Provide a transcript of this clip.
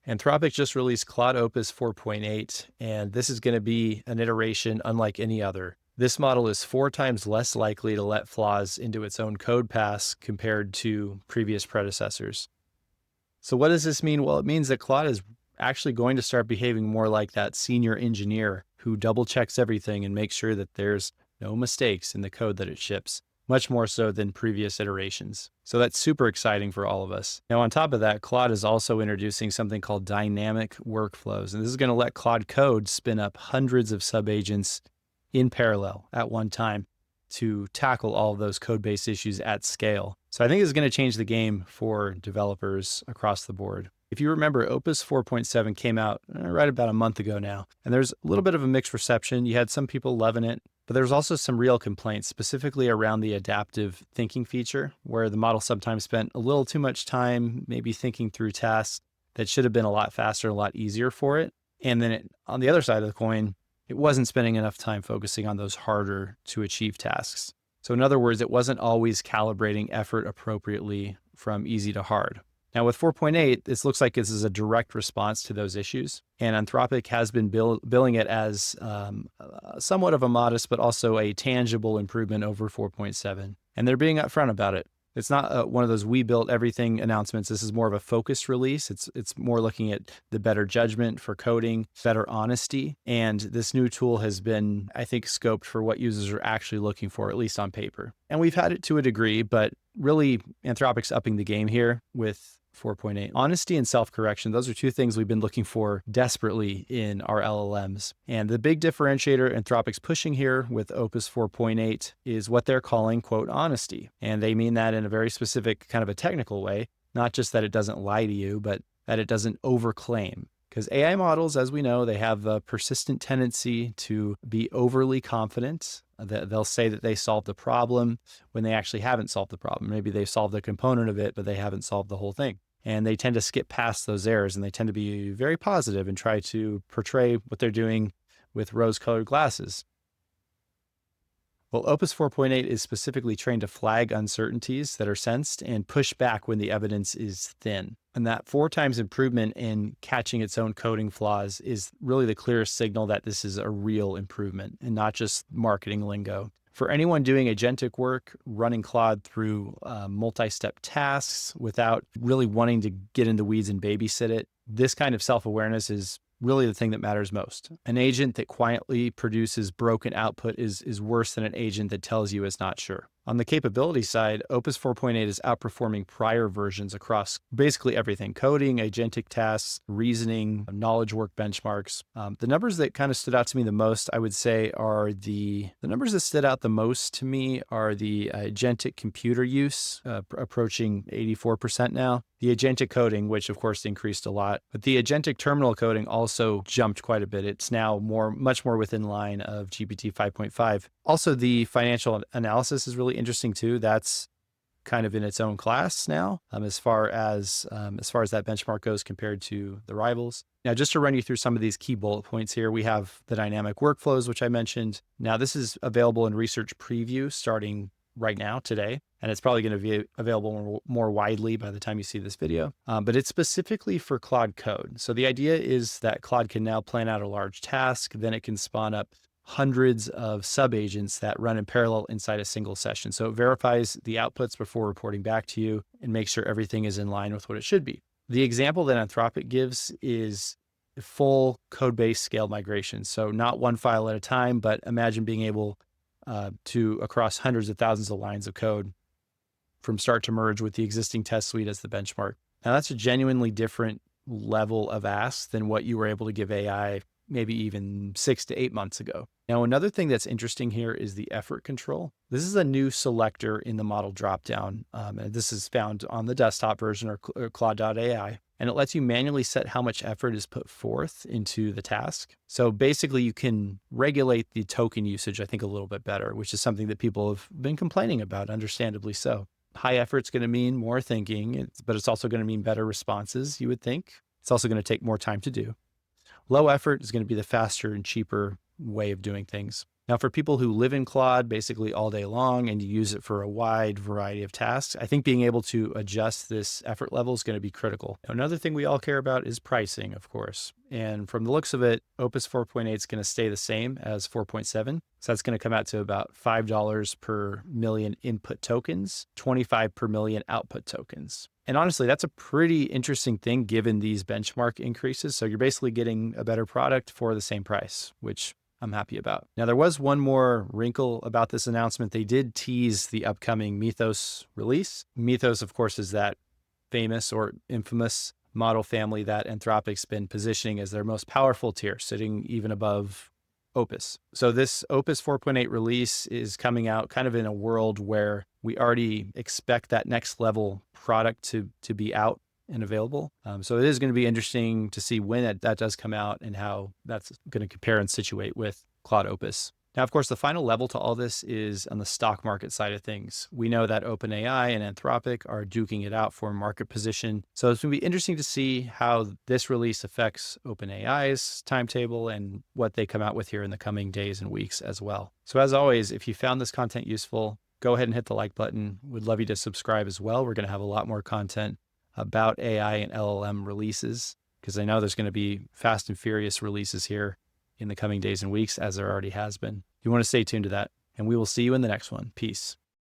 Anthropic just released Claude Opus 4.8, and this is going to be an iteration unlike any other. This model is 4 times less likely to let flaws into its own code pass compared to previous predecessors. So what does this mean? Well, it means that Claude is actually going to start behaving more like that senior engineer who double checks everything and makes sure that there's no mistakes in the code that it ships, much more so than previous iterations. So that's super exciting for all of us. Now, on top of that, Claude is also introducing something called dynamic workflows. And this is going to let Claude Code spin up hundreds of subagents in parallel at one time to tackle all of those code-based issues at scale. So I think this is going to change the game for developers across the board. If you remember, Opus 4.7 came out right about a month ago now, and there's a little bit of a mixed reception. You had some people loving it, but there's also some real complaints, specifically around the adaptive thinking feature, where the model sometimes spent a little too much time maybe thinking through tasks that should have been a lot faster, a lot easier for it. And then on the other side of the coin, it wasn't spending enough time focusing on those harder to achieve tasks. So in other words, it wasn't always calibrating effort appropriately from easy to hard. Now with 4.8, this looks like this is a direct response to those issues. And Anthropic has been billing it as somewhat of a modest, but also a tangible improvement over 4.7. And they're being upfront about it. It's not one of those we built everything announcements. This is more of a focused release. It's more looking at the better judgment for coding, better honesty. And this new tool has been, I think, scoped for what users are actually looking for, at least on paper. And we've had it to a degree, but really Anthropic's upping the game here with 4.8. Honesty and self-correction, those are two things we've been looking for desperately in our LLMs. And the big differentiator Anthropic's pushing here with Opus 4.8 is what they're calling, quote, honesty. And they mean that in a very specific kind of a technical way, not just that it doesn't lie to you, but that it doesn't overclaim. Because AI models, as we know, they have a persistent tendency to be overly confident. They'll say that they solved the problem when they actually haven't solved the problem. Maybe they've solved a component of it, but they haven't solved the whole thing. And they tend to skip past those errors, and they tend to be very positive and try to portray what they're doing with rose-colored glasses. Well, Opus 4.8 is specifically trained to flag uncertainties that are sensed and push back when the evidence is thin. And that 4 times improvement in catching its own coding flaws is really the clearest signal that this is a real improvement and not just marketing lingo. For anyone doing agentic work, running Claude through multi-step tasks without really wanting to get in the weeds and babysit it, this kind of self-awareness is really the thing that matters most. An agent that quietly produces broken output is worse than an agent that tells you it's not sure. On the capability side, Opus 4.8 is outperforming prior versions across basically everything: coding, agentic tasks, reasoning, knowledge work benchmarks. The numbers that kind of stood out to me the most, I would say, are the numbers that stood out the most to me are the agentic computer use, approaching 84% now. The agentic coding, which of course increased a lot, but the agentic terminal coding also jumped quite a bit. It's now much more within line of GPT 5.5. Also, the financial analysis is really interesting too. That's kind of in its own class now, as far as that benchmark goes compared to the rivals. Now, just to run you through some of these key bullet points here, we have the dynamic workflows, which I mentioned. Now, this is available in research preview starting right now, today, and it's probably going to be available more widely by the time you see this video. But it's specifically for Claude Code. So the idea is that Claude can now plan out a large task, then it can spawn up hundreds of subagents that run in parallel inside a single session. So it verifies the outputs before reporting back to you and makes sure everything is in line with what it should be. The example that Anthropic gives is full code-based scale migration. So not one file at a time, but imagine being able to across hundreds of thousands of lines of code from start to merge with the existing test suite as the benchmark. Now that's a genuinely different level of ask than what you were able to give AI maybe even 6 to 8 months ago. Now, another thing that's interesting here is the effort control. This is a new selector in the model dropdown. And this is found on the desktop version or Claude.ai. And it lets you manually set how much effort is put forth into the task. So basically you can regulate the token usage, I think, a little bit better, which is something that people have been complaining about, understandably so. High effort's going to mean more thinking, but it's also going to mean better responses, you would think. It's also going to take more time to do. Low effort is going to be the faster and cheaper way of doing things. Now, for people who live in Claude basically all day long and you use it for a wide variety of tasks, I think being able to adjust this effort level is going to be critical. Now, another thing we all care about is pricing, of course. And from the looks of it, Opus 4.8 is going to stay the same as 4.7. So that's going to come out to about $5 per million input tokens, 25 per million output tokens. And honestly, that's a pretty interesting thing given these benchmark increases. So you're basically getting a better product for the same price, which I'm happy about. Now, there was one more wrinkle about this announcement. They did tease the upcoming Mythos release. Mythos, of course, is that famous or infamous model family that Anthropic's been positioning as their most powerful tier, sitting even above Opus. So this Opus 4.8 release is coming out kind of in a world where we already expect that next level product to be out and available. So it is going to be interesting to see when that does come out and how that's going to compare and situate with Claude Opus. Now, of course, the final level to all this is on the stock market side of things. We know that OpenAI and Anthropic are duking it out for market position. So it's going to be interesting to see how this release affects OpenAI's timetable and what they come out with here in the coming days and weeks as well. So as always, if you found this content useful, go ahead and hit the like button. We'd love you to subscribe as well. We're going to have a lot more content about AI and LLM releases, because I know there's going to be fast and furious releases here in the coming days and weeks, as there already has been. You want to stay tuned to that, and we will see you in the next one. Peace.